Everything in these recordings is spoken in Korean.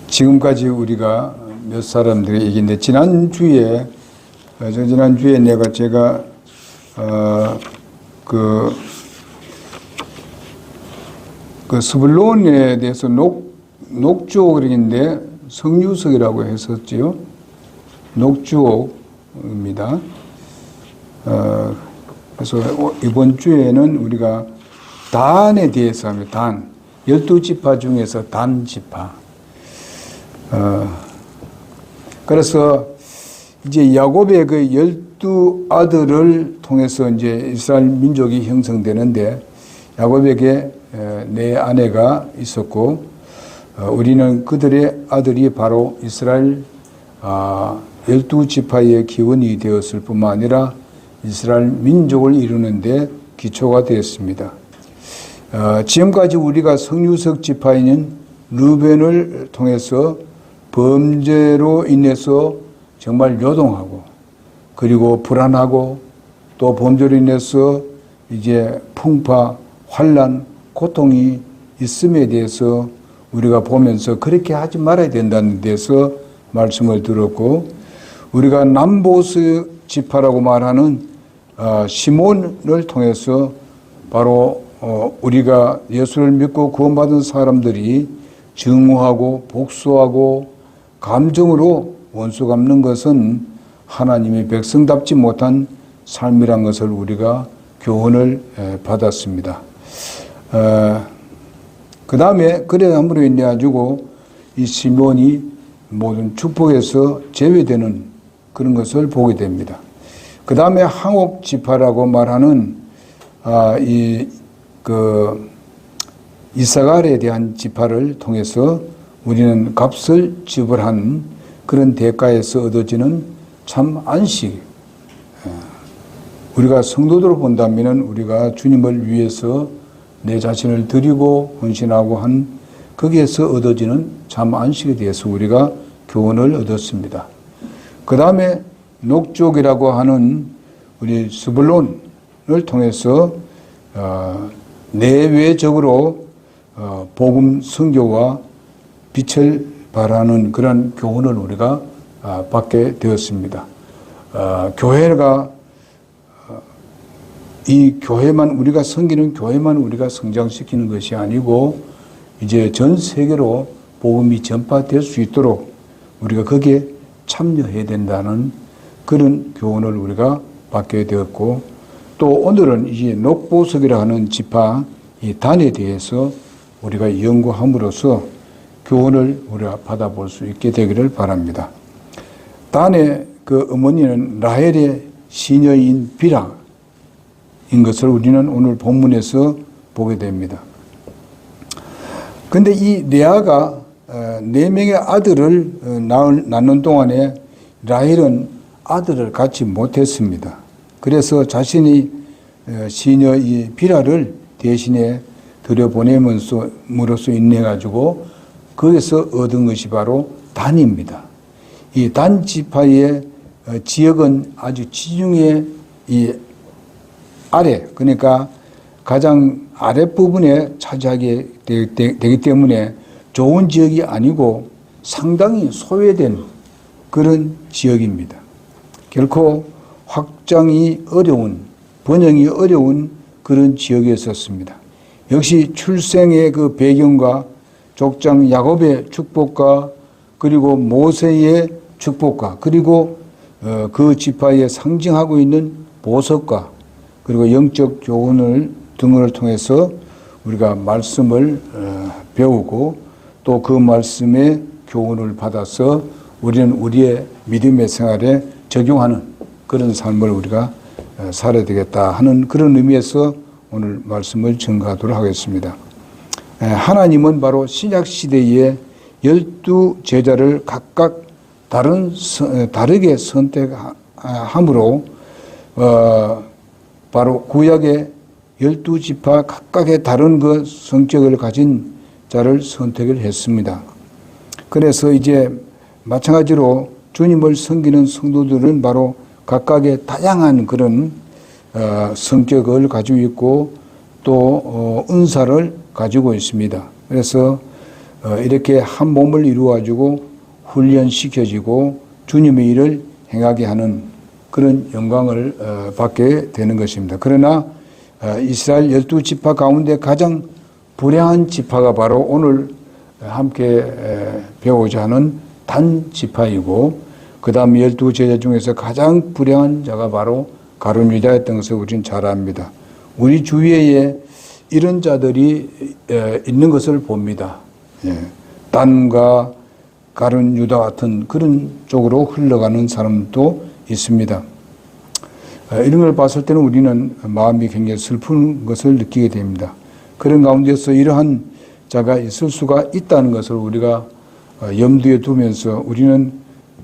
지금까지 우리가 몇 사람들이 얘기했는데, 지난주에 제가 그 스불론에 대해서 녹주옥인데 성유석이라고 했었지요. 녹주옥입니다. 그래서 이번 주에는 우리가 단에 대해서 합니다. 단. 12지파 중에서 단 지파. 그래서 이제 야곱의 그 12아들을 통해서 이제 이스라엘 민족이 형성되는데, 야곱에게 네 아내가 있었고, 우리는 그들의 아들이 바로 이스라엘 12지파의 기원이 되었을 뿐만 아니라 이스라엘 민족을 이루는데 기초가 되었습니다. 지금까지 우리가 성유석 지파에는 르벤을 통해서 범죄로 인해서 정말 요동하고, 그리고 불안하고, 또 범죄로 인해서 이제 풍파, 환난, 고통이 있음에 대해서 우리가 보면서 그렇게 하지 말아야 된다는 데서 말씀을 들었고, 우리가 남보스 지파라고 말하는 시몬을 통해서 바로 우리가 예수를 믿고 구원받은 사람들이 증오하고 복수하고 감정으로 원수 갚는 것은 하나님의 백성답지 못한 삶이란 것을 우리가 교훈을 받았습니다. 그 다음에 그래 함으로 인해 가지고 이 시몬이 모든 축복에서 제외되는 그런 것을 보게 됩니다. 그 다음에 항옥 지파라고 말하는 이사갈에 대한 지파를 통해서 우리는 값을 지불한 그런 대가에서 얻어지는 참 안식. 우리가 성도들을 본다면 우리가 주님을 위해서 내 자신을 드리고 헌신하고 한 거기에서 얻어지는 참 안식에 대해서 우리가 교훈을 얻었습니다. 그 다음에 녹족이라고 하는 우리 스불론을 통해서 내외적으로 복음 선교와 빛을 발하는 그런 교훈을 우리가 받게 되었습니다. 교회가 이 교회만 우리가 섬기는 교회만 우리가 성장시키는 것이 아니고 이제 전 세계로 복음이 전파될 수 있도록 우리가 거기에 참여해야 된다는 그런 교훈을 우리가 받게 되었고, 또 오늘은 이제 녹보석이라 하는 지파 이 단에 대해서 우리가 연구함으로써 교훈을 우리가 받아볼 수 있게 되기를 바랍니다. 단의 그 어머니는 라헬의 시녀인 비라인 것을 우리는 오늘 본문에서 보게 됩니다. 그런데 이 레아가 4명의 아들을 낳는 동안에 라헬은 아들을 갖지 못했습니다. 그래서 자신이 시녀 이 비라를 대신에 들여보냄으로써 인해 가지고 거기서 얻은 것이 바로 단입니다. 이 단 지파의 지역은 아주 지중해 이 아래, 그러니까 가장 아랫부분에 차지하게 되기 때문에 좋은 지역이 아니고 상당히 소외된 그런 지역입니다. 결코 확장이 어려운, 번영이 어려운 그런 지역에 있었습니다. 역시 출생의 그 배경과 족장 야곱의 축복과 그리고 모세의 축복과 그리고 그 지파에 상징하고 있는 보석과 그리고 영적 교훈을 등을 통해서 우리가 말씀을 배우고 또 그 말씀의 교훈을 받아서 우리는 우리의 믿음의 생활에 적용하는 그런 삶을 우리가 살아야 되겠다 하는 그런 의미에서 오늘 말씀을 전가하도록 하겠습니다. 하나님은 바로 신약시대에 12제자를 각각 다르게 선택함으로 바로 구약의 12지파 각각의 다른 그 성격을 가진 자를 선택을 했습니다. 그래서 이제 마찬가지로 주님을 섬기는 성도들은 바로 각각의 다양한 그런 성격을 가지고 있고 또 은사를 가지고 있습니다. 그래서 이렇게 한 몸을 이루어가지고 훈련시켜지고 주님의 일을 행하게 하는 그런 영광을 받게 되는 것입니다. 그러나 이스라엘 12지파 가운데 가장 불행한 지파가 바로 오늘 함께 배우고자 하는 단 지파이고, 그 다음 12제자 중에서 가장 불행한 자가 바로 가룟 유다였던 것을 우리는 잘 압니다. 우리 주위에 이런 자들이 있는 것을 봅니다. 단과 가룟 유다 같은 그런 쪽으로 흘러가는 사람도 있습니다. 이런 걸 봤을 때는 우리는 마음이 굉장히 슬픈 것을 느끼게 됩니다. 그런 가운데서 이러한 자가 있을 수가 있다는 것을 우리가 염두에 두면서 우리는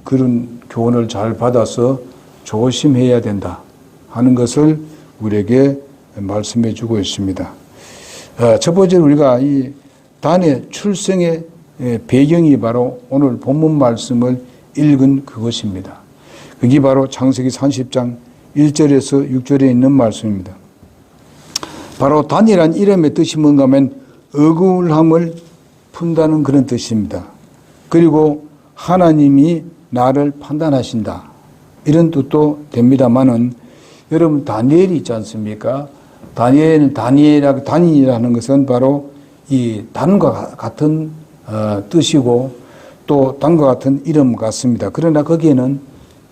그런 교훈을 잘 받아서 조심해야 된다 하는 것을 우리에게 말씀해 주고 있습니다. 첫 번째로 우리가 이 단의 출생의 배경이 바로 오늘 본문 말씀을 읽은 그것입니다. 그게 바로 창세기 30장 1절에서 6절에 있는 말씀입니다. 바로 단이란 이름의 뜻이 뭔가 하면 억울함을 푼다는 그런 뜻입니다. 그리고 하나님이 나를 판단하신다, 이런 뜻도 됩니다만은, 여러분 다니엘이 있지 않습니까? 단이라는 것은 바로 이 단과 같은 뜻이고 또 단과 같은 이름 같습니다. 그러나 거기에는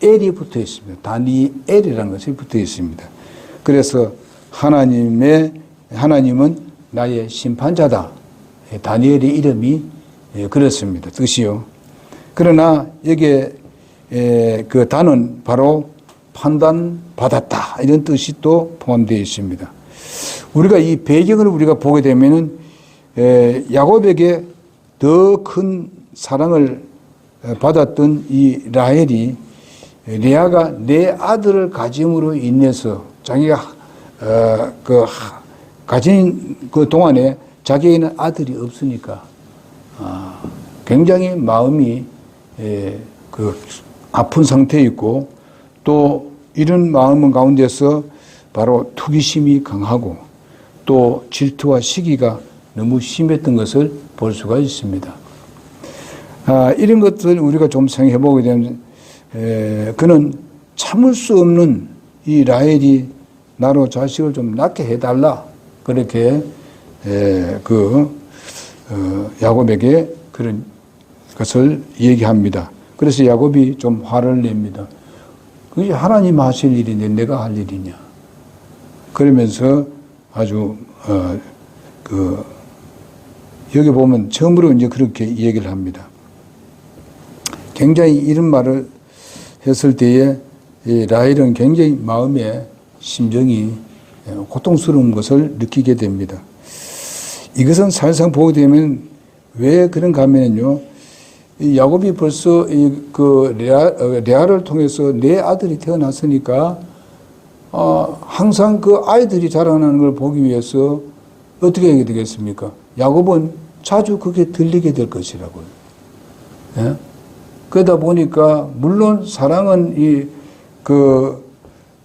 엘이 붙어 있습니다. 다니엘이라는 것이 붙어 있습니다. 그래서 하나님은 나의 심판자다. 다니엘의 이름이 그렇습니다. 뜻이요. 그러나 여기에 그 단은 바로 판단받았다, 이런 뜻이 또 포함되어 있습니다. 우리가 이 배경을 우리가 보게 되면은 야곱에게 더 큰 사랑을 받았던 이 라헬이 레아가 내 아들을 가짐으로 인해서 자기가 가진 그 동안에 자기에게는 아들이 없으니까 굉장히 마음이 아픈 상태에 있고, 또 이런 마음 가운데서 바로 투기심이 강하고 또 질투와 시기가 너무 심했던 것을 볼 수가 있습니다. 이런 것들 우리가 좀 생각해 보게 되면 그는 참을 수 없는 이 라헬이 나로 자식을 좀 낳게 해달라, 그렇게 야곱에게 그런 것을 얘기합니다. 그래서 야곱이 좀 화를 냅니다. 그게 하나님 하실 일인데 내가 할 일이냐. 그러면서 아주 여기 보면 처음으로 이제 그렇게 얘기를 합니다. 굉장히 이런 말을 했을 때에 라헬은 굉장히 마음의 심정이 고통스러운 것을 느끼게 됩니다. 이것은 사실상 보게 되면 왜 그런가 하면요, 야곱이 벌써 레아를 통해서 내 아들이 태어났으니까 항상 그 아이들이 자라나는 걸 보기 위해서 어떻게 하게 되겠습니까? 야곱은 자주 그게 들리게 될 것이라고요. 예? 그러다 보니까 물론 사랑은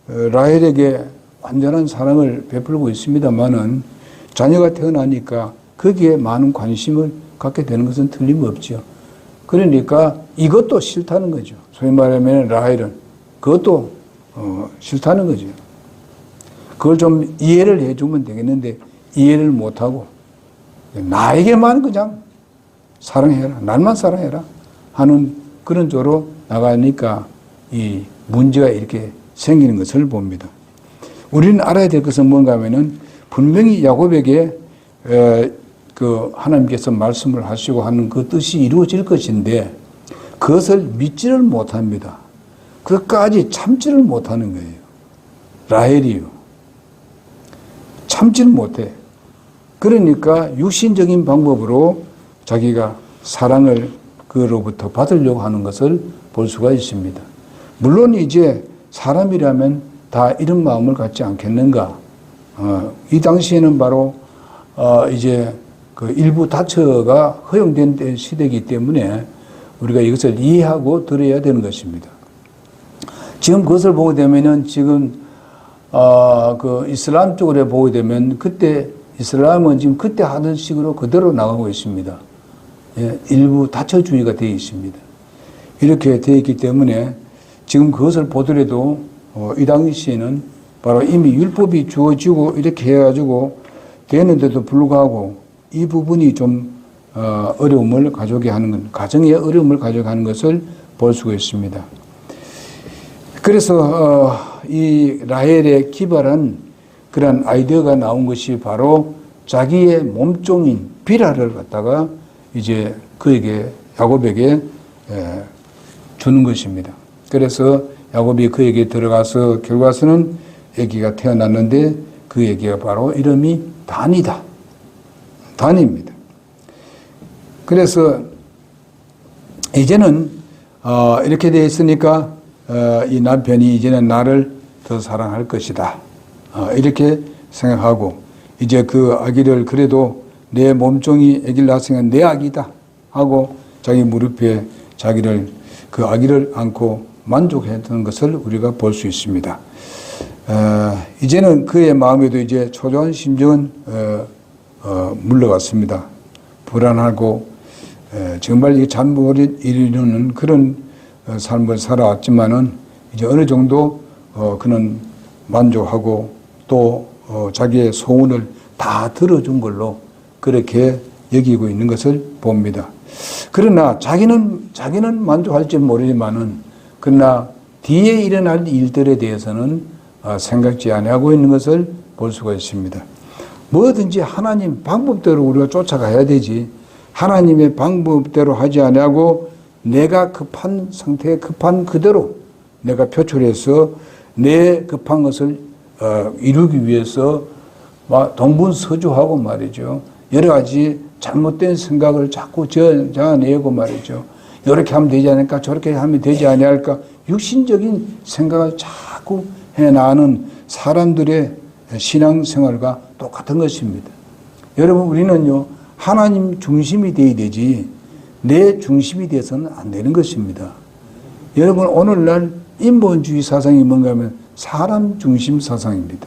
라헬에게 완전한 사랑을 베풀고 있습니다만은 자녀가 태어나니까 거기에 많은 관심을 갖게 되는 것은 틀림없죠. 그러니까 이것도 싫다는 거죠. 소위 말하면 라헬은 그것도 싫다는 거죠. 그걸 좀 이해를 해주면 되겠는데 이해를 못하고 나에게만 그냥 사랑해라, 날만 사랑해라 하는 그런 쪽으로 나가니까 이 문제가 이렇게 생기는 것을 봅니다. 우리는 알아야 될 것은 뭔가 하면은 분명히 야곱에게 하나님께서 말씀을 하시고 하는 그 뜻이 이루어질 것인데 그것을 믿지를 못합니다. 그것까지 참지를 못하는 거예요. 라헬이요. 참지를 못해. 그러니까 육신적인 방법으로 자기가 사랑을 그로부터 받으려고 하는 것을 볼 수가 있습니다. 물론 이제 사람이라면 다 이런 마음을 갖지 않겠는가. 이 당시에는 바로 이제 그 일부 다처가 허용된 시대이기 때문에 우리가 이것을 이해하고 들어야 되는 것입니다. 지금 그것을 보게 되면은 지금 그 이슬람 쪽으로 보게 되면 그때 이슬람은 지금 그때 하던 식으로 그대로 나가고 있습니다. 예, 일부 다처주의가 되어 있습니다. 이렇게 되어 있기 때문에 지금 그것을 보더라도 이 당시에는 바로 이미 율법이 주어지고 이렇게 해가지고 되는데도 불구하고 이 부분이 좀 어려움을 가져오게 하는 것, 가정의 어려움을 가져오게 하는 것을 볼 수가 있습니다. 그래서 이 라헬의 기발한 그런 아이디어가 나온 것이 바로 자기의 몸종인 비라를 갖다가 이제 그에게 야곱에게 주는 것입니다. 그래서 야곱이 그에게 들어가서 결과서는 아기가 태어났는데 그 아기가 바로 이름이 단이다. 단입니다. 그래서 이제는 이렇게 되어 있으니까 이 남편이 이제는 나를 더 사랑할 것이다. 이렇게 생각하고 이제 그 아기를 그래도 내 몸종이 아기를 낳았으니까 내 아기다 하고 자기 무릎에 자기를 그 아기를 안고 만족했던 것을 우리가 볼 수 있습니다. 이제는 그의 마음에도 이제 초조한 심정은 물러갔습니다. 불안하고 정말 이 잠을 이루는 그런 삶을 살아왔지만은 이제 어느 정도 그는 만족하고 또 자기의 소원을 다 들어준 걸로 그렇게 여기고 있는 것을 봅니다. 그러나 자기는 만족할지 모르지만은 그러나 뒤에 일어날 일들에 대해서는 생각지 아니하고 있는 것을 볼 수가 있습니다. 뭐든지 하나님 방법대로 우리가 쫓아가야 되지 하나님의 방법대로 하지 아니하고 내가 급한 상태에 급한 그대로 내가 표출해서 내 급한 것을 이루기 위해서 동분서주하고 말이죠. 여러 가지 잘못된 생각을 자꾸 저어내고 말이죠. 이렇게 하면 되지 않을까 저렇게 하면 되지 아니할까 육신적인 생각을 자꾸 해나가는 사람들의 신앙생활과 똑같은 것입니다. 여러분 우리는요 하나님 중심이 되어야 되지 내 중심이 돼서는 안 되는 것입니다. 여러분 오늘날 인본주의 사상이 뭔가 하면 사람 중심 사상입니다.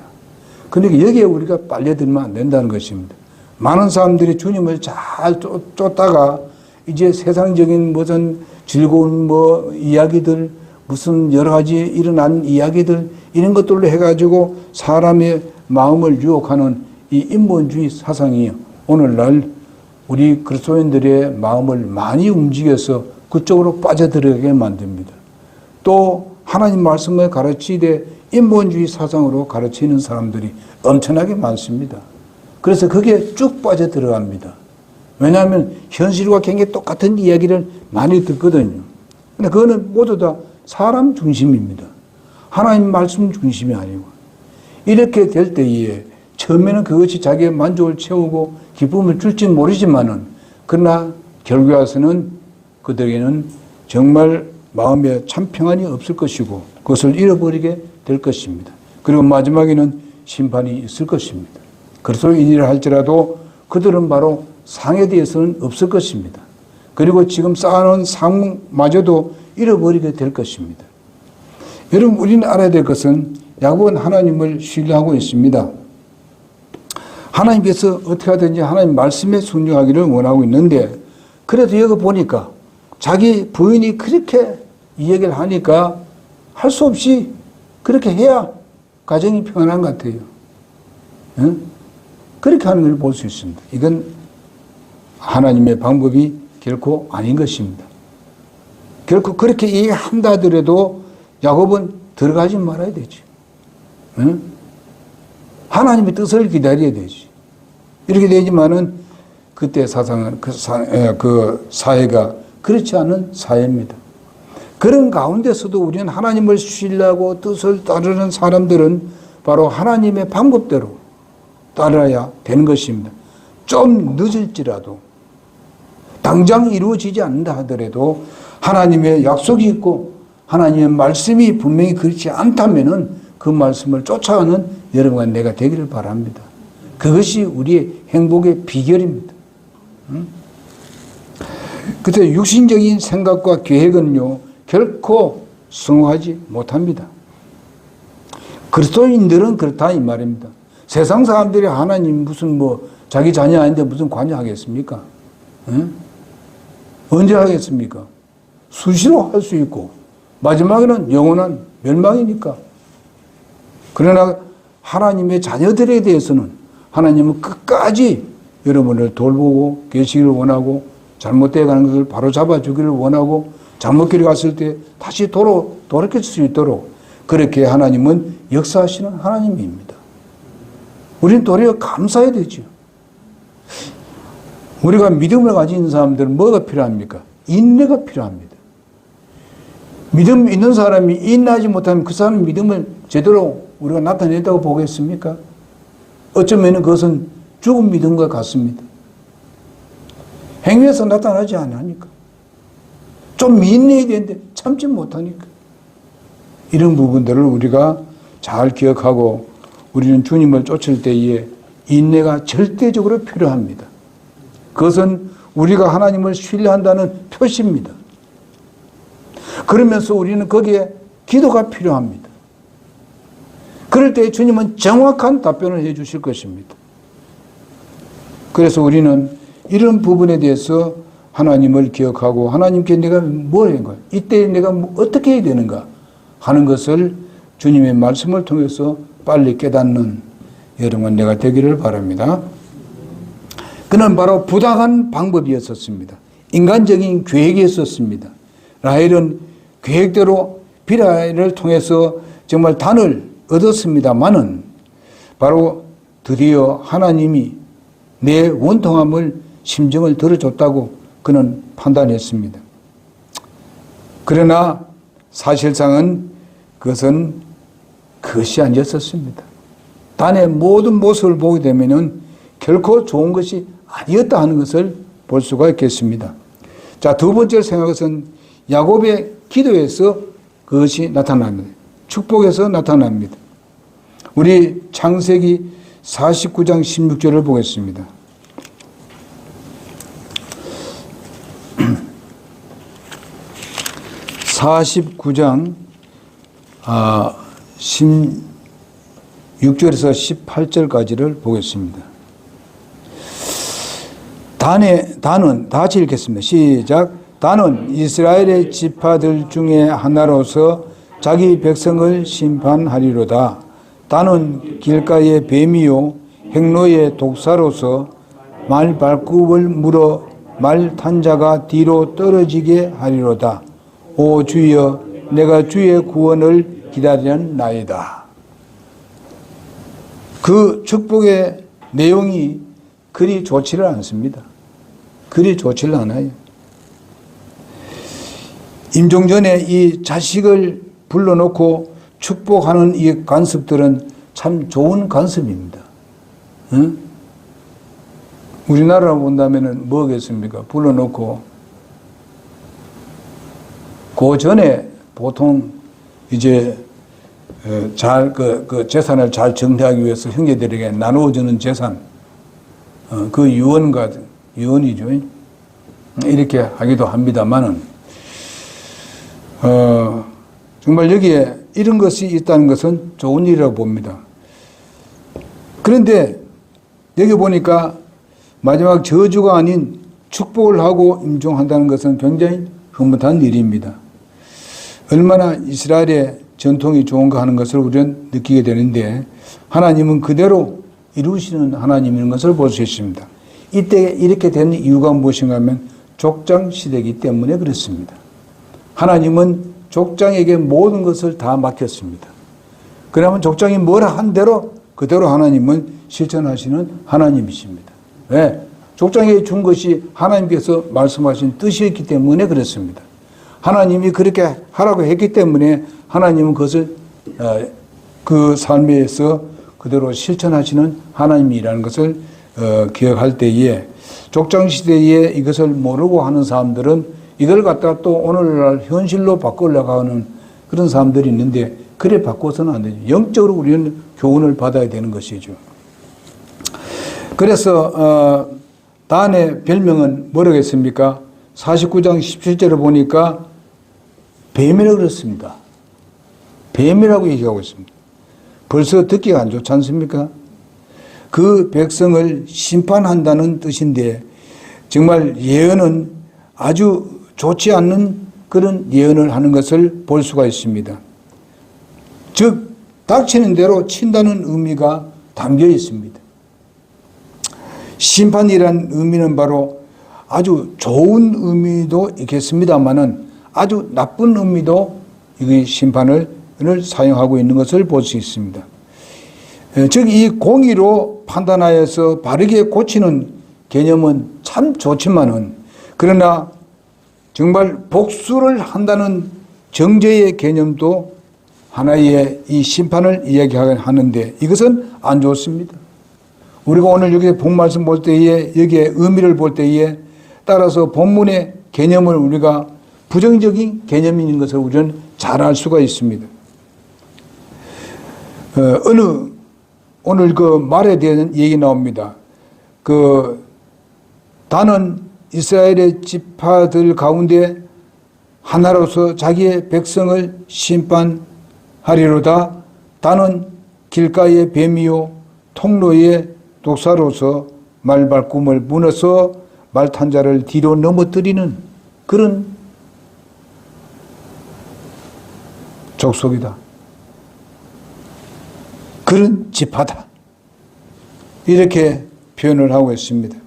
그러니까 여기에 우리가 빨려들면 안 된다는 것입니다. 많은 사람들이 주님을 잘 쫓다가 이제 세상적인 무슨 즐거운 이야기들 무슨 여러 가지 일어난 이야기들 이런 것들로 해가지고 사람의 마음을 유혹하는 이 인본주의 사상이 오늘날 우리 그리스도인들의 마음을 많이 움직여서 그쪽으로 빠져들어가게 만듭니다. 또 하나님 말씀을 가르치되 인본주의 사상으로 가르치는 사람들이 엄청나게 많습니다. 그래서 거기에 쭉 빠져들어갑니다. 왜냐하면 현실과 굉장히 똑같은 이야기를 많이 듣거든요. 근데 그거는 모두 다 사람 중심입니다. 하나님 말씀 중심이 아니고. 이렇게 될 때에 처음에는 그것이 자기의 만족을 채우고 기쁨을 줄지 모르지만은 그러나 결국에 와서는 그들에게는 정말 마음에 참 평안이 없을 것이고 그것을 잃어버리게 될 것입니다. 그리고 마지막에는 심판이 있을 것입니다. 그리스도인이라 할지라도 그들은 바로 상에 대해서는 없을 것입니다. 그리고 지금 쌓아놓은 상마저도 잃어버리게 될 것입니다. 여러분 우리는 알아야 될 것은 야곱은 하나님을 신뢰하고 있습니다. 하나님께서 어떻게 하든지 하나님 말씀에 순종하기를 원하고 있는데 그래도 여기 보니까 자기 부인이 그렇게 이야기를 하니까 할 수 없이 그렇게 해야 가정이 평안한 것 같아요. 응? 그렇게 하는 걸 볼 수 있습니다. 이건 하나님의 방법이 결코 아닌 것입니다. 결코 그렇게 얘기한다 하더라도 야곱은 들어가지 말아야 되지. 응? 하나님의 뜻을 기다려야 되지. 이렇게 되지만은 그때 사상은 그 사회가 그렇지 않은 사회입니다. 그런 가운데서도 우리는 하나님을 신뢰하고 뜻을 따르는 사람들은 바로 하나님의 방법대로 따라야 되는 것입니다. 좀 늦을지라도 당장 이루어지지 않는다 하더라도 하나님의 약속이 있고 하나님의 말씀이 분명히 그렇지 않다면은 그 말씀을 쫓아가는 여러분과 내가 되기를 바랍니다. 그것이 우리의 행복의 비결입니다. 그때 육신적인 생각과 계획은요 결코 성공하지 못합니다. 그리스도인들은 그렇다 이 말입니다. 세상 사람들이 하나님 무슨 뭐 자기 자녀 아닌데 무슨 관여하겠습니까? 응? 언제 하겠습니까? 수시로 할 수 있고 마지막에는 영원한 멸망이니까. 그러나 하나님의 자녀들에 대해서는 하나님은 끝까지 여러분을 돌보고 계시기를 원하고 잘못되어 가는 것을 바로 잡아주기를 원하고 잘못길에 갔을 때 다시 돌이킬 수 있도록 그렇게 하나님은 역사하시는 하나님입니다. 우리는 도리어 감사해야 되죠. 우리가 믿음을 가진 사람들은 뭐가 필요합니까? 인내가 필요합니다. 믿음 있는 사람이 인내하지 못하면 그 사람 믿음을 제대로 우리가 나타냈다고 보겠습니까? 어쩌면 그것은 죽은 믿음과 같습니다. 행위에서 나타나지 않으니까. 좀 인내해야 되는데 참지 못하니까. 이런 부분들을 우리가 잘 기억하고 우리는 주님을 쫓을 때에 인내가 절대적으로 필요합니다. 그것은 우리가 하나님을 신뢰한다는 표시입니다. 그러면서 우리는 거기에 기도가 필요합니다. 그럴 때 주님은 정확한 답변을 해 주실 것입니다. 그래서 우리는 이런 부분에 대해서 하나님을 기억하고 하나님께 내가 뭘 한 거야? 이때 내가 어떻게 해야 되는가 하는 것을 주님의 말씀을 통해서 빨리 깨닫는 여러분 내가 되기를 바랍니다. 그는 바로 부당한 방법이었었습니다. 인간적인 계획이었었습니다. 라헬은 계획대로 비라를 통해서 정말 단을 얻었습니다만은 바로 드디어 하나님이 내 원통함을 심정을 들어줬다고 그는 판단했습니다. 그러나 사실상은 그것이 아니었었습니다. 단의 모든 모습을 보게 되면은 결코 좋은 것이 아니었다 하는 것을 볼 수가 있겠습니다. 자, 두 번째 생각한 것은 야곱의 기도에서 그것이 나타납니다. 축복에서 나타납니다. 우리 창세기 49장 16절을 보겠습니다. (49장) 16절에서 18절까지를 보겠습니다. 단은 다 같이 읽겠습니다. 시작. 단은 이스라엘의 지파들 중에 하나로서 자기 백성을 심판하리로다. 단은 길가의 뱀이요 행로의 독사로서 말 발굽을 물어 말 탄 자가 뒤로 떨어지게 하리로다. 오 주여, 내가 주의 구원을 기다리나이다. 그 축복의 내용이 그리 좋지를 않습니다. 그리 좋지를 않아요. 임종전에 이 자식을 불러놓고 축복하는 이 관습들은 참 좋은 관습입니다. 응? 우리나라로 본다면 뭐겠습니까? 불러놓고 그 전에 보통 이제 그 재산을 잘 정리하기 위해서 형제들에게 나누어주는 재산, 그 유언이죠. 이렇게 하기도 합니다만은, 정말 여기에 이런 것이 있다는 것은 좋은 일이라고 봅니다. 그런데 여기 보니까 마지막 저주가 아닌 축복을 하고 임종한다는 것은 굉장히 흐뭇한 일입니다. 얼마나 이스라엘의 전통이 좋은가 하는 것을 우리는 느끼게 되는데 하나님은 그대로 이루시는 하나님인 것을 볼 수 있습니다. 이때 이렇게 된 이유가 무엇인가 하면 족장 시대이기 때문에 그렇습니다. 하나님은 족장에게 모든 것을 다 맡겼습니다. 그러면 족장이 뭐라 한 대로 그대로 하나님은 실천하시는 하나님이십니다. 왜? 족장에 준 것이 하나님께서 말씀하신 뜻이었기 때문에 그렇습니다. 하나님이 그렇게 하라고 했기 때문에 하나님은 그것을 그 삶에서 그대로 실천하시는 하나님이라는 것을 기억할 때에 족장 시대에 이것을 모르고 하는 사람들은 이걸 갖다가 또 오늘날 현실로 바꾸려고 하는 그런 사람들이 있는데 그래 바꿔서는 안 되죠. 영적으로 우리는 교훈을 받아야 되는 것이죠. 그래서 단의 별명은 뭐라겠습니까? 49장 17절을 보니까 뱀이라고 그랬습니다. 뱀이라고 얘기하고 있습니다. 벌써 듣기가 안 좋지 않습니까? 그 백성을 심판한다는 뜻인데 정말 예언은 아주 좋지 않는 그런 예언을 하는 것을 볼 수가 있습니다. 즉 닥치는 대로 친다는 의미가 담겨 있습니다. 심판이란 의미는 바로 아주 좋은 의미도 있겠습니다만은 아주 나쁜 의미도 이 심판을 사용하고 있는 것을 볼 수 있습니다. 즉 이 공의로 판단하여서 바르게 고치는 개념은 참 좋지만은 그러나 정말 복수를 한다는 정죄의 개념도 하나의 이 심판을 이야기하는데 이것은 안 좋습니다. 우리가 오늘 여기 본 말씀 볼 때에 여기에 의미를 볼 때에 따라서 본문의 개념을 우리가 부정적인 개념인 것을 우리는 잘 알 수가 있습니다. 오늘 그 말에 대한 얘기 나옵니다. 다는 이스라엘의 지파들 가운데 하나로서 자기의 백성을 심판하리로다. 다는 길가의 뱀이요 통로의 독사로서 말발꿈을 무너서 말탄자를 뒤로 넘어뜨리는 그런 족속이다. 그런 지파다. 이렇게 표현을 하고 있습니다.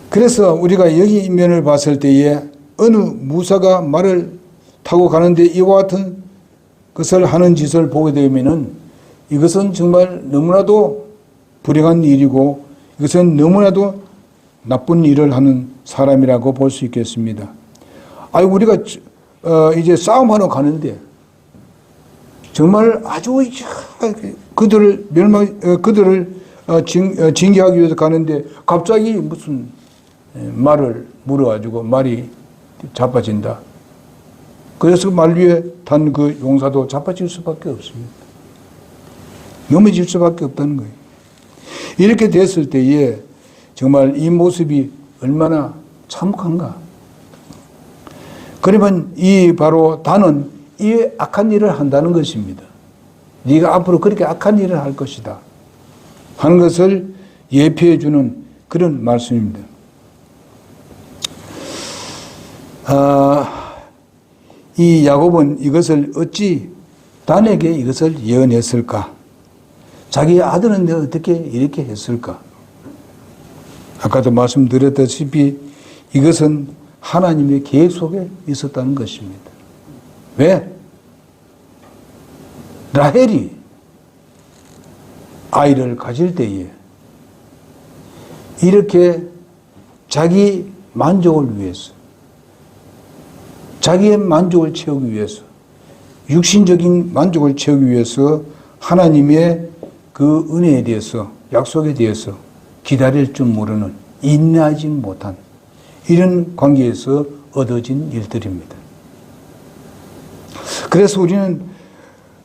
그래서 우리가 여기 인면을 봤을 때에 어느 무사가 말을 타고 가는데 이와 같은 것을 하는 짓을 보게 되면은 이것은 정말 너무나도 불행한 일이고 이것은 너무나도 나쁜 일을 하는 사람이라고 볼 수 있겠습니다. 우리가 이제 싸움하러 가는데 정말 아주 그들을 징계하기 위해서 가는데 갑자기 무슨 말을 물어가지고 말이 자빠진다. 그래서 말 위에 탄 그 용사도 자빠질 수밖에 없습니다. 넘어질 수밖에 없다는 거예요. 이렇게 됐을 때에 정말 이 모습이 얼마나 참혹한가. 그러면 바로 다는 이 악한 일을 한다는 것입니다. 네가 앞으로 그렇게 악한 일을 할 것이다 하는 것을 예표해 주는 그런 말씀입니다. 이 야곱은 이것을 어찌 단에게 이것을 예언했을까? 자기 아들은 어떻게 이렇게 했을까? 아까도 말씀드렸다시피 이것은 하나님의 계획 속에 있었다는 것입니다. 왜? 라헬이 아이를 가질 때에 이렇게 자기 만족을 위해서 자기의 만족을 채우기 위해서 육신적인 만족을 채우기 위해서 하나님의 그 은혜에 대해서 약속에 대해서 기다릴 줄 모르는 인내하지 못한 이런 관계에서 얻어진 일들입니다. 그래서 우리는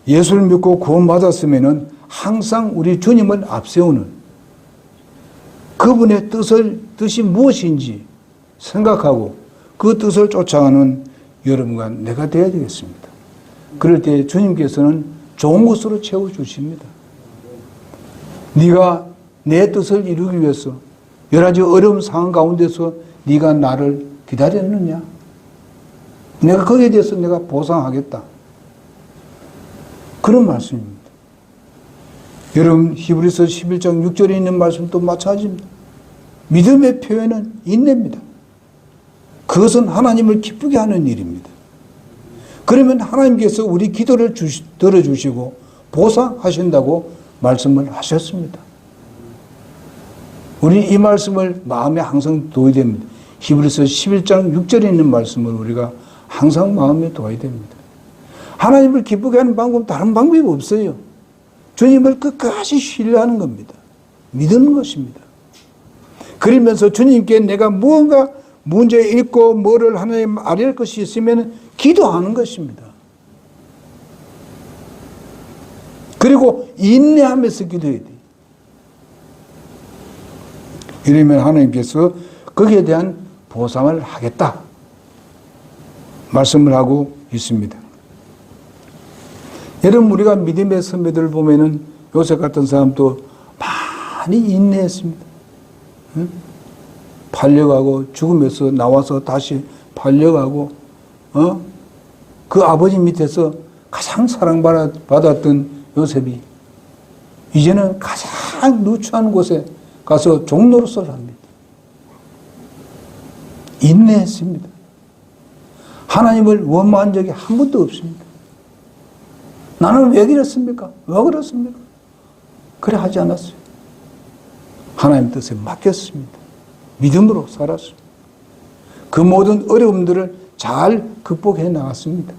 예수를 믿고 구원받았으면 항상 우리 주님을 앞세우는 그분의 뜻이 무엇인지 생각하고 그 뜻을 쫓아가는 여러분과 내가 되어야 되겠습니다. 그럴 때 주님께서는 좋은 것으로 채워주십니다. 네가 내 뜻을 이루기 위해서 여러 가지 어려운 상황 가운데서 네가 나를 기다렸느냐? 내가 거기에 대해서 내가 보상하겠다. 그런 말씀입니다. 여러분 히브리서 11장 6절에 있는 말씀도 마찬가지입니다. 믿음의 표현은 인내입니다. 그것은 하나님을 기쁘게 하는 일입니다. 그러면 하나님께서 우리 기도를 들어주시고 보상하신다고 말씀을 하셨습니다. 우리 이 말씀을 마음에 항상 둬야 됩니다. 히브리서 11장 6절에 있는 말씀을 우리가 항상 마음에 둬야 됩니다. 하나님을 기쁘게 하는 방법 다른 방법이 없어요. 주님을 끝까지 신뢰하는 겁니다. 믿는 것입니다. 그러면서 주님께 내가 무언가 문제 있고 뭐를 하나님 아뢰할 것이 있으면 기도하는 것입니다. 그리고 인내하면서 기도해야 돼요. 이러면 하나님께서 거기에 대한 보상을 하겠다 말씀을 하고 있습니다. 여러분 우리가 믿음의 선배들을 보면은 요셉 같은 사람도 많이 인내했습니다. 응? 팔려가고 죽음에서 나와서 다시 팔려가고 그 아버지 밑에서 가장 사랑받았던 요셉이 이제는 가장 누추한 곳에 가서 종노릇을 합니다. 인내했습니다. 하나님을 원망한 적이 한 번도 없습니다. 나는 왜 그랬습니까? 왜 그렇습니까? 그래 하지 않았어요. 하나님 뜻에 맡겼습니다. 믿음으로 살았습니다. 그 모든 어려움들을 잘 극복해 나갔습니다.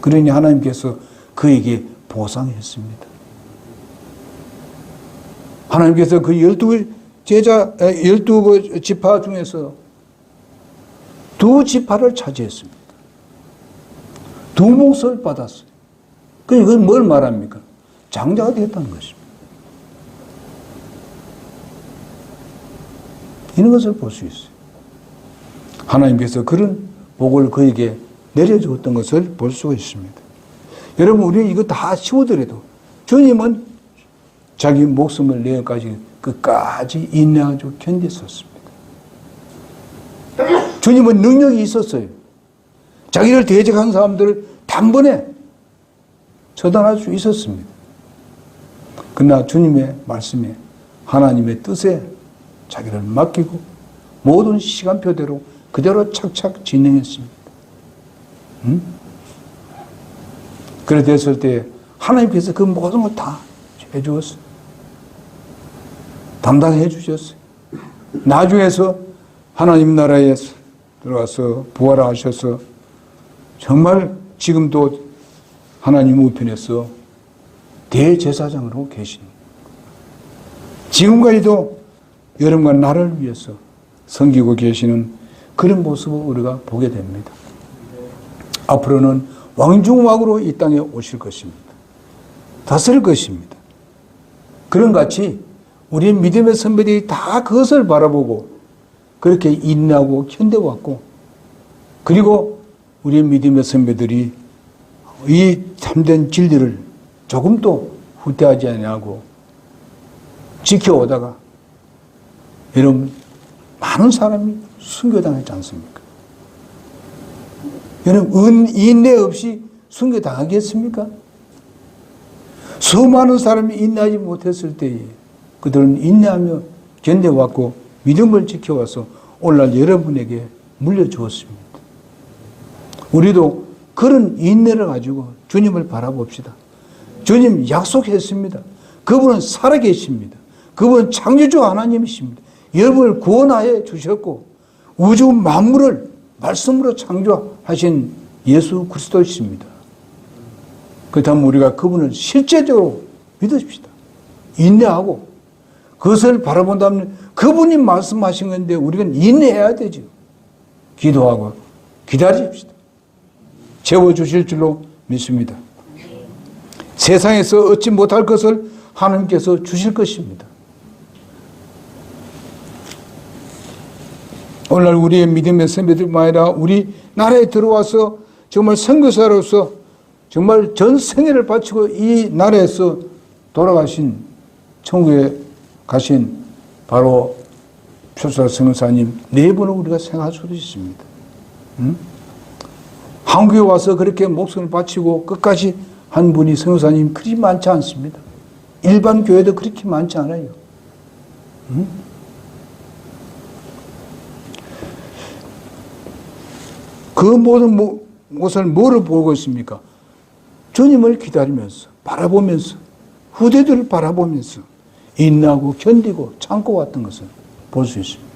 그러니 하나님께서 그에게 보상했습니다. 하나님께서 그 12 지파 중에서 2 지파를 차지했습니다. 2 몫을 받았어요. 그건 뭘 말합니까? 장자가 되었다는 것입니다. 이런 것을 볼 수 있어요. 하나님께서 그런 복을 그에게 내려주었던 것을 볼 수가 있습니다. 여러분, 우리는 이거 다 치우더라도 주님은 자기 목숨을 내어까지 끝까지 인내하고 견뎠었습니다. 주님은 능력이 있었어요. 자기를 대적한 사람들을 단번에 처단할 수 있었습니다. 그러나 주님의 말씀에 하나님의 뜻에 자기를 맡기고 모든 시간표대로 그대로 착착 진행했습니다. 그래 됐을 때 하나님께서 그 모든 걸 다 해주었어요. 담당해 주셨어요. 나중에서 하나님 나라에 들어가서 부활하셔서 정말 지금도 하나님 우편에서 대제사장으로 계시는, 지금까지도 여러분과 나를 위해서 섬기고 계시는 그런 모습을 우리가 보게 됩니다. 앞으로는 왕중왕으로 이 땅에 오실 것입니다. 다스릴 것입니다. 그런 같이 우리의 믿음의 선배들이 다 그것을 바라보고 그렇게 인내하고 견뎌왔고, 그리고 우리의 믿음의 선배들이 이 참된 진리를 조금도 후퇴하지 아니하고 지켜오다가 여러분 많은 사람이 순교당하지 않습니까? 여러분 인내 없이 순교당하겠습니까? 수많은 사람이 인내하지 못했을 때에 그들은 인내하며 견뎌왔고 믿음을 지켜와서 오늘날 여러분에게 물려주었습니다. 우리도 그런 인내를 가지고 주님을 바라봅시다. 주님 약속했습니다. 그분은 살아계십니다. 그분은 창조주 하나님이십니다. 여러분을 구원하여 주셨고 우주 만물을 말씀으로 창조하신 예수 그리스도이십니다. 그렇다면 우리가 그분을 실제적으로 믿으십시다. 인내하고 그것을 바라본다면 그분이 말씀하신 건데 우리가 인내해야 되죠. 기도하고 기다리십시다. 채워주실 줄로 믿습니다. 세상에서 얻지 못할 것을 하나님께서 주실 것입니다. 오늘날 우리의 믿음의 선배들뿐만 아니라 우리 나라에 들어와서 정말 선교사로서 정말 전 생애를 바치고 이 나라에서 돌아가신 천국에 가신 바로 표사 선교사님 4분을 우리가 생각할 수도 있습니다. 한국에 와서 그렇게 목숨을 바치고 끝까지 한 분이 선교사님 그리 많지 않습니다. 일반 교회도 그렇게 많지 않아요. 그 모든 것을 뭐를 보고 있습니까? 주님을 기다리면서 바라보면서 후대들을 바라보면서 인내하고 견디고 참고 왔던 것을 볼 수 있습니다.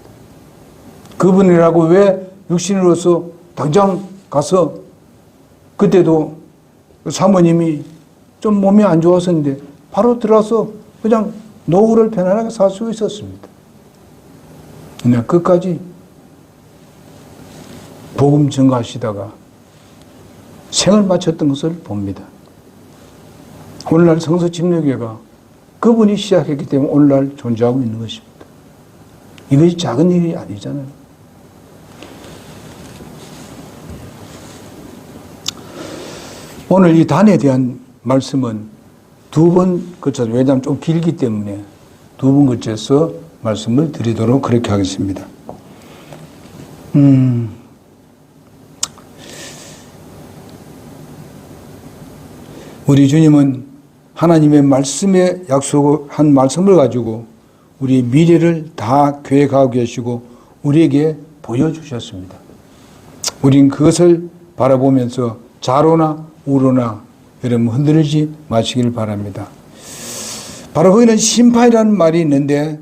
그분이라고 왜 육신으로서 당장 가서 그때도 사모님이 좀 몸이 안 좋았었는데 바로 들어서 그냥 노후를 편안하게 살 수 있었습니다. 그냥 끝까지 복음 전가하시다가 생을 마쳤던 것을 봅니다. 오늘날 성서 침례교회가 그분이 시작했기 때문에 오늘날 존재하고 있는 것입니다. 이것이 작은 일이 아니잖아요. 오늘 이 단에 대한 말씀은 두 번 거쳐서, 왜냐하면 좀 길기 때문에 두 번 거쳐서 말씀을 드리도록 그렇게 하겠습니다. 우리 주님은 하나님의 말씀에 약속한 말씀을 가지고 우리 미래를 다 계획하고 계시고 우리에게 보여주셨습니다. 우린 그것을 바라보면서 좌로나 우로나 여러분 흔들리지 마시길 바랍니다. 바로 거기는 심판이라는 말이 있는데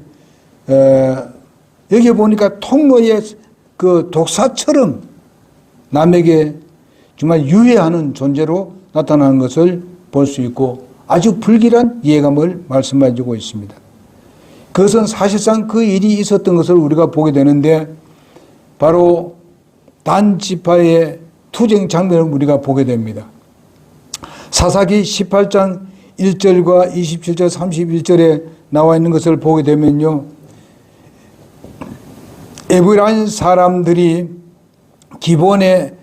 여기 보니까 통로의 그 독사처럼 남에게 정말 유해하는 존재로 나타나는 것을 볼 수 있고 아주 불길한 예감을 말씀해주고 있습니다. 그것은 사실상 그 일이 있었던 것을 우리가 보게 되는데 바로 단 지파의 투쟁 장면을 우리가 보게 됩니다. 사사기 18장 1절과 27절 31절에 나와 있는 것을 보게 되면요, 에브라임 사람들이 기본에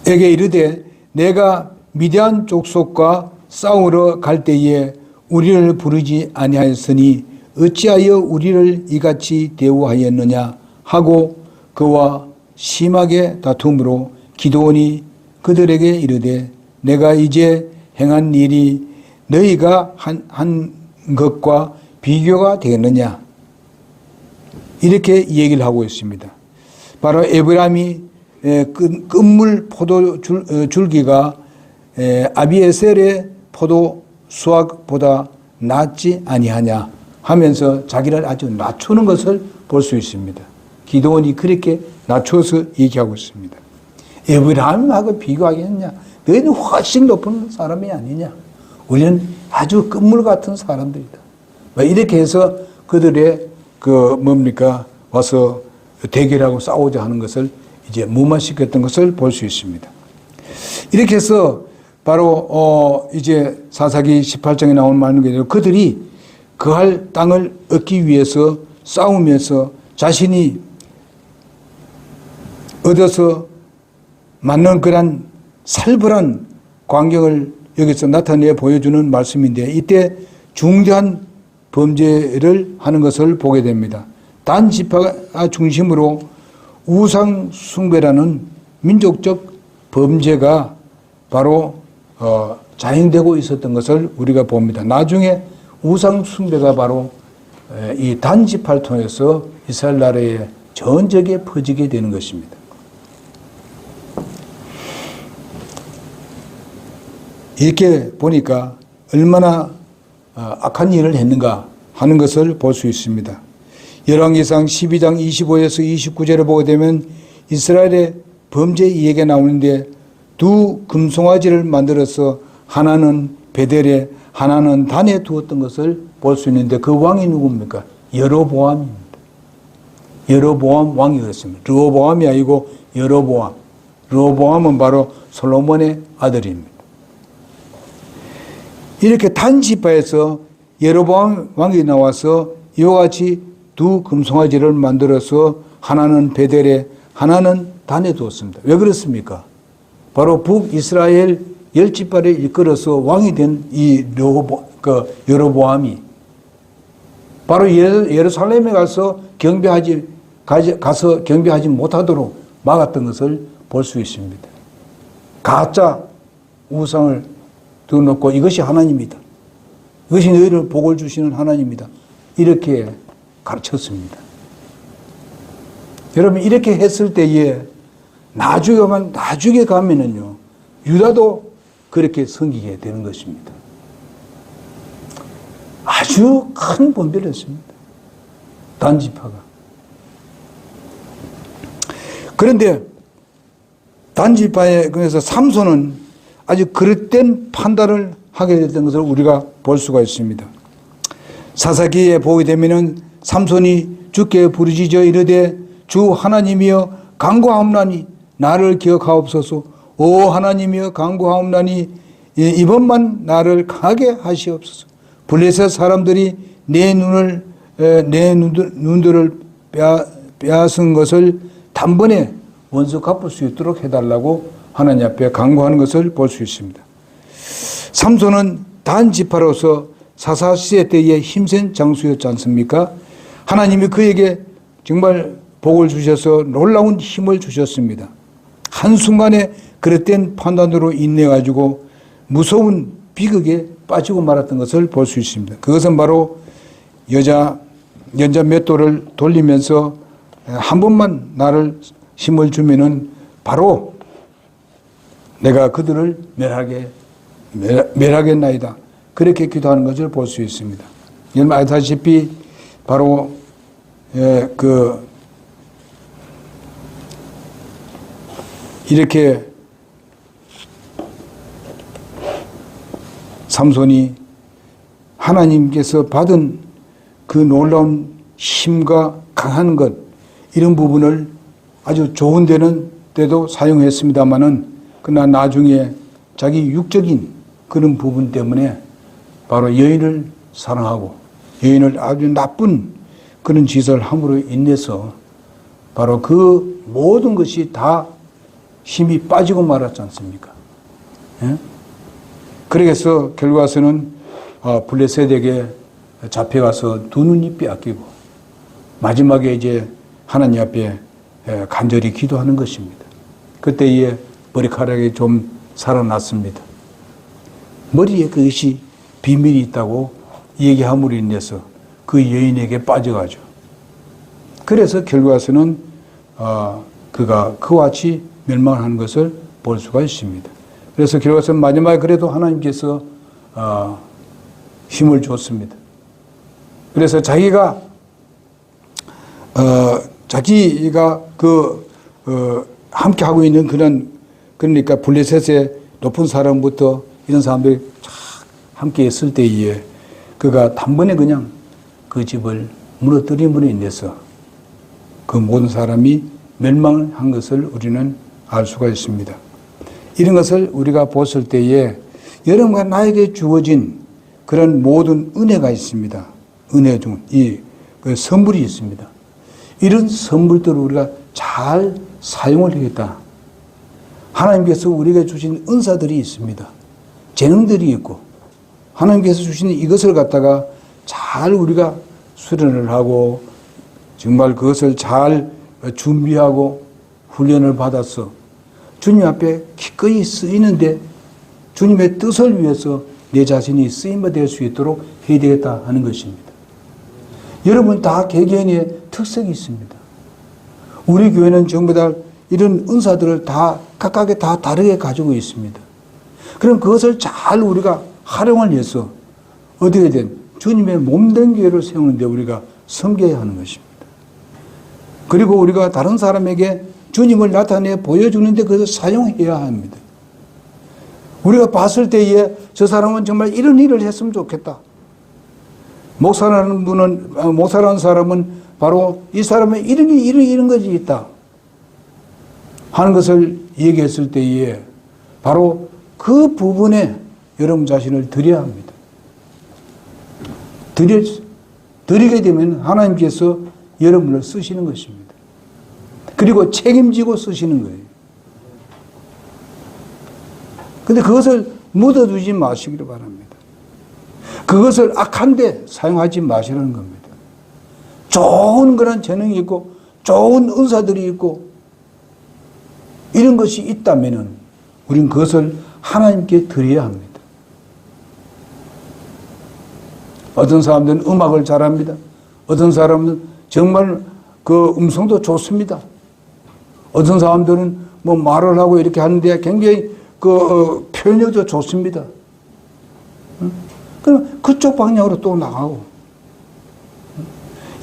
에게 이르되 내가 미디안 족속과 싸우러 갈 때에 우리를 부르지 아니하였으니 어찌하여 우리를 이같이 대우하였느냐 하고 그와 심하게 다툼으로 기드온이 그들에게 이르되 내가 이제 행한 일이 너희가 한 것과 비교가 되겠느냐, 이렇게 얘기를 하고 있습니다. 바로 에브라임이 끝물 포도 줄기가 아비에셀의 포도 수확보다 낫지 아니하냐 하면서 자기를 아주 낮추는 것을 볼 수 있습니다. 기드온이 그렇게 낮춰서 얘기하고 있습니다. 에브라임하고 비교하겠느냐? 너희는 훨씬 높은 사람이 아니냐? 우리는 아주 끝물 같은 사람들이다. 이렇게 해서 그들의 와서 대결하고 싸우자 하는 것을 이제 무마시켰던 것을 볼 수 있습니다. 이렇게 해서 바로 이제 사사기 18장에 나오는 말은 그들이 거할 땅을 얻기 위해서 싸우면서 자신이 얻어서 맞는 그런 살벌한 광경을 여기서 나타내 보여주는 말씀인데 이때 중대한 범죄를 하는 것을 보게 됩니다. 단 지파 중심으로 우상 숭배라는 민족적 범죄가 바로 자행되고 있었던 것을 우리가 봅니다. 나중에 우상 숭배가 바로 이 단 지파를 통해서 이스라엘 나라에 전적에 퍼지게 되는 것입니다. 이렇게 보니까 얼마나 악한 일을 했는가 하는 것을 볼 수 있습니다. 열왕기상 12장 25에서 29절을 보게 되면 이스라엘의 범죄 이야기가 나오는데 두 금송아지를 만들어서 하나는 베델에 하나는 단에 두었던 것을 볼 수 있는데 그 왕이 누굽니까? 여로보암입니다. 여로보암 왕이 그랬습니다. 르호보암이 아니고 여로보암. 르호보암은 바로 솔로몬의 아들입니다. 이렇게 단지파에서 여로보암 왕이 나와서 이와 같이 두 금송아지를 만들어서 하나는 베델에 하나는 단에 두었습니다. 왜 그렇습니까? 바로 북이스라엘 10지파를 이끌어서 왕이 된 이 여로보암이 바로 예루살렘에 가서 경배하지 못하도록 막았던 것을 볼 수 있습니다. 가짜 우상을 두어놓고 이것이 하나님이다. 이것이 너희를 복을 주시는 하나님이다. 이렇게 가르쳤습니다. 여러분 이렇게 했을 때에 나중에 가면은요 유다도 그렇게 섬기게 되는 것입니다. 아주 큰 범죄를 했습니다. 단지파가. 그런데 단지파에 그래서 삼손은 아주 그릇된 판단을 하게 됐던 것을 우리가 볼 수가 있습니다. 사사기에 보게 되면은 삼손이 주께 부르짖어 이르되 주 하나님이여 간구하옵나니 나를 기억하옵소서. 오 하나님이여 간구하옵나니 이번만 나를 가게 하시옵소서. 블레셋 사람들이 내 눈들을 빼앗은 것을 단번에 원수 갚을 수 있도록 해달라고 하나님 앞에 간구하는 것을 볼 수 있습니다. 삼손은 단 지파로서 사사시대 때의 힘센 장수였지 않습니까? 하나님이 그에게 정말 복을 주셔서 놀라운 힘을 주셨습니다. 한순간에 그릇된 판단으로 인해가지고 무서운 비극에 빠지고 말았던 것을 볼 수 있습니다. 그것은 바로 연자 맷돌을 돌리면서 한 번만 나를 힘을 주면은 바로 내가 그들을 멸하겠나이다. 그렇게 기도하는 것을 볼 수 있습니다. 여러분 아시다시피 바로 이렇게 삼손이 하나님께서 받은 그 놀라운 힘과 강한 것, 이런 부분을 아주 좋은 데도 사용했습니다마는 그러나 나중에 자기 육적인 그런 부분 때문에 바로 여인을 사랑하고 여인을 아주 나쁜 그런 짓을 함으로 인해서 바로 그 모든 것이 다 힘이 빠지고 말았지 않습니까? 예? 그래서 결과서는 블레셋에게 잡혀가서 두 눈이 빼앗기고 마지막에 이제 하나님 앞에 간절히 기도하는 것입니다. 그때에 머리카락이 좀 살아났습니다. 머리에 그것이 비밀이 있다고 얘기함으로 인해서 그 여인에게 빠져가죠. 그래서 결과서는 그가 그와 같이 멸망하는 것을 볼 수가 있습니다. 그래서 결과서는 마지막에 그래도 하나님께서 힘을 줬습니다. 그래서 자기가 함께 하고 있는 그러니까 블레셋의 높은 사람부터 이런 사람들이 함께 있을 때에 그가 단번에 그냥 그 집을 무너뜨림으로 인해서 그 모든 사람이 멸망을 한 것을 우리는 알 수가 있습니다. 이런 것을 우리가 봤을 때에 여러분과 나에게 주어진 그런 모든 은혜가 있습니다. 은혜 중 그 선물이 있습니다. 이런 선물들을 우리가 잘 사용을 하겠다. 하나님께서 우리에게 주신 은사들이 있습니다. 재능들이 있고 하나님께서 주신 이것을 갖다가 잘 우리가 수련을 하고 정말 그것을 잘 준비하고 훈련을 받아서 주님 앞에 기꺼이 쓰이는데 주님의 뜻을 위해서 내 자신이 쓰임받을 수 있도록 해야 되겠다 하는 것입니다. 여러분 다 개개인의 특색이 있습니다. 우리 교회는 전부 다 이런 은사들을 다 각각의 다 다르게 가지고 있습니다. 그럼 그것을 잘 우리가 활용을 해서 어떻게든 주님의 몸된 교회를 세우는데 우리가 섬겨야 하는 것입니다. 그리고 우리가 다른 사람에게 주님을 나타내 보여주는데 그것을 사용해야 합니다. 우리가 봤을 때에 저 사람은 정말 이런 일을 했으면 좋겠다. 목사라는 사람은 바로 이 사람은 이런 것이 있다 하는 것을 얘기했을 때에 바로 그 부분에 여러분 자신을 드려야 합니다. 드리게 되면 하나님께서 여러분을 쓰시는 것입니다. 그리고 책임지고 쓰시는 거예요. 근데 그것을 묻어두지 마시기를 바랍니다. 그것을 악한 데 사용하지 마시라는 겁니다. 좋은 그런 재능이 있고 좋은 은사들이 있고 이런 것이 있다면 우리는 그것을 하나님께 드려야 합니다. 어떤 사람들은 음악을 잘합니다. 어떤 사람은 정말 그 음성도 좋습니다. 어떤 사람들은 뭐 말을 하고 이렇게 하는데 굉장히 표현력도 좋습니다. 그럼 그쪽 방향으로 또 나가고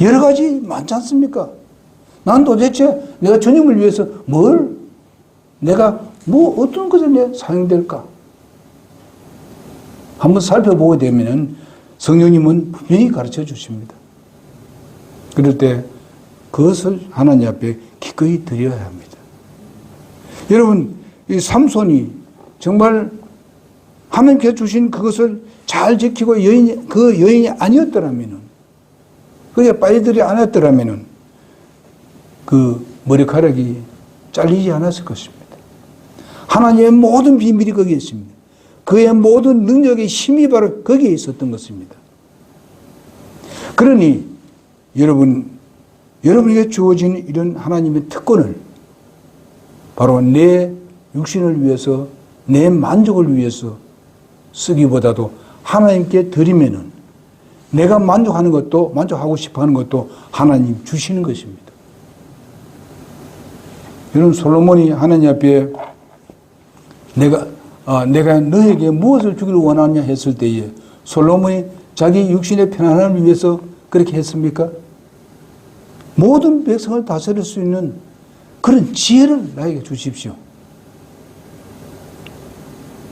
여러 가지 많지 않습니까? 난 도대체 내가 주님을 위해서 내가 어떤 것에 내가 사용될까? 한번 살펴보게 되면 성령님은 분명히 가르쳐 주십니다. 그럴 때 그것을 하나님 앞에 기꺼이 드려야 합니다. 여러분, 이 삼손이 정말 하나님께 주신 그것을 잘 지키고 그 여인이 아니었더라면은, 그게 빠지들이 않았더라면은 그 머리카락이 잘리지 않았을 것입니다. 하나님의 모든 비밀이 거기에 있습니다. 그의 모든 능력의 힘이 바로 거기에 있었던 것입니다. 그러니 여러분에게 주어진 이런 하나님의 특권을 바로 내 육신을 위해서, 내 만족을 위해서 쓰기보다도 하나님께 드리면은 내가 만족하는 것도, 만족하고 싶어 하는 것도 하나님 주시는 것입니다. 여러분, 솔로몬이 하나님 앞에 내가 너에게 무엇을 주기를 원하냐 했을 때에 솔로몬이 자기 육신의 편안함을 위해서 그렇게 했습니까? 모든 백성을 다스릴 수 있는 그런 지혜를 나에게 주십시오.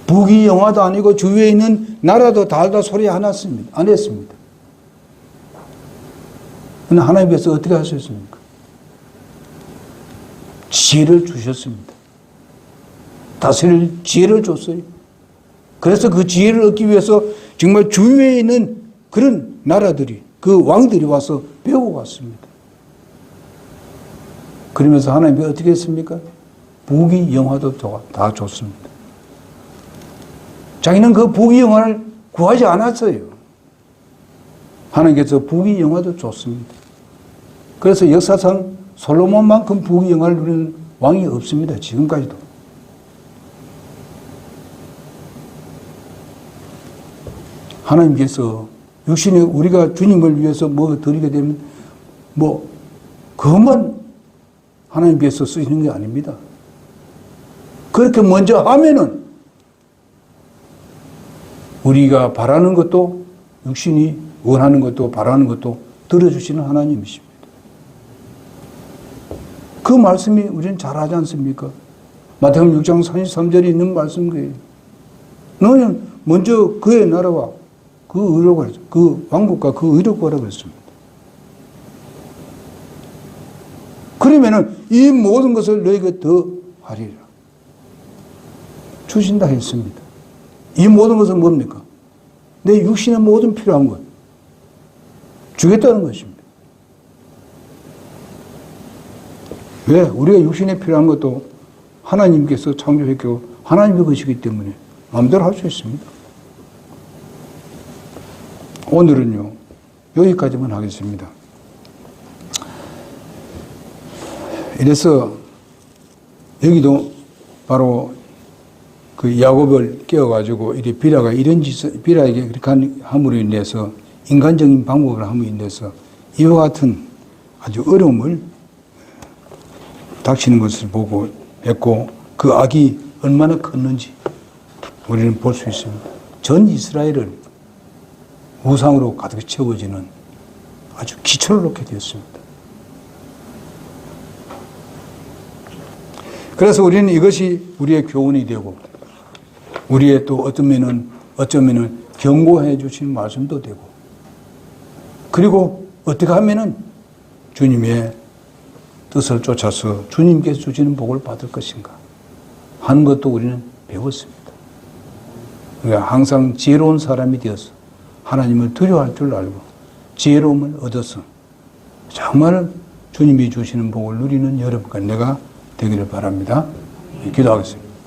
부귀영화도 아니고 주위에 있는 나라도 달다 소리 안 했습니다. 그러나 하나님께서 어떻게 하셨습니까? 지혜를 주셨습니다. 다스릴 지혜를 줬어요. 그래서 그 지혜를 얻기 위해서 정말 주위에 있는 그런 나라들이, 그 왕들이 와서 배우고 갔습니다. 그러면서 하나님이 어떻게 했습니까? 부귀영화도 다 줬습니다. 자기는 그 부귀영화를 구하지 않았어요. 하나님께서 부귀영화도 줬습니다. 그래서 역사상 솔로몬만큼 부귀영화를 누리는 왕이 없습니다. 지금까지도. 하나님께서 육신에 우리가 주님을 위해서 뭐 드리게 되면 그것만 하나님께서 쓰시는 게 아닙니다. 그렇게 먼저 하면은 우리가 바라는 것도, 육신이 원하는 것도 바라는 것도 들어주시는 하나님이십니다. 그 말씀이 우리는 잘 하지 않습니까? 마태복음 6장 33절에 있는 말씀이에요. 너는 먼저 그의 나라와 그 의를 구하라. 그 왕국과 그 의를 구하라 그랬습니다. 그러면은 이 모든 것을 너에게 더하리라. 주신다 했습니다. 이 모든 것은 뭡니까? 내 육신의 모든 필요한 것 주겠다는 것입니다. 왜? 우리가 육신에 필요한 것도 하나님께서 창조했고 하나님의 것이기 때문에 마음대로 할 수 있습니다. 오늘은요, 여기까지만 하겠습니다. 이래서 여기도 바로 그 야곱을 깨워가지고 이리 비라에게 그렇게 함으로 인해서 인간적인 방법을 함으로 인해서 이와 같은 아주 어려움을 닥치는 것을 보고 했고 그 악이 얼마나 컸는지 우리는 볼 수 있습니다. 전 이스라엘을 우상으로 가득 채워지는 아주 기초를 놓게 되었습니다. 그래서 우리는 이것이 우리의 교훈이 되고 우리의 또 어쩌면은 경고해 주시는 말씀도 되고 그리고 어떻게 하면은 주님의 뜻을 쫓아서 주님께서 주시는 복을 받을 것인가 하는 것도 우리는 배웠습니다. 우리가 항상 지혜로운 사람이 되어서 하나님을 두려워할 줄 알고 지혜로움을 얻어서 정말 주님이 주시는 복을 누리는 여러분과 내가 되기를 바랍니다. 기도하겠습니다.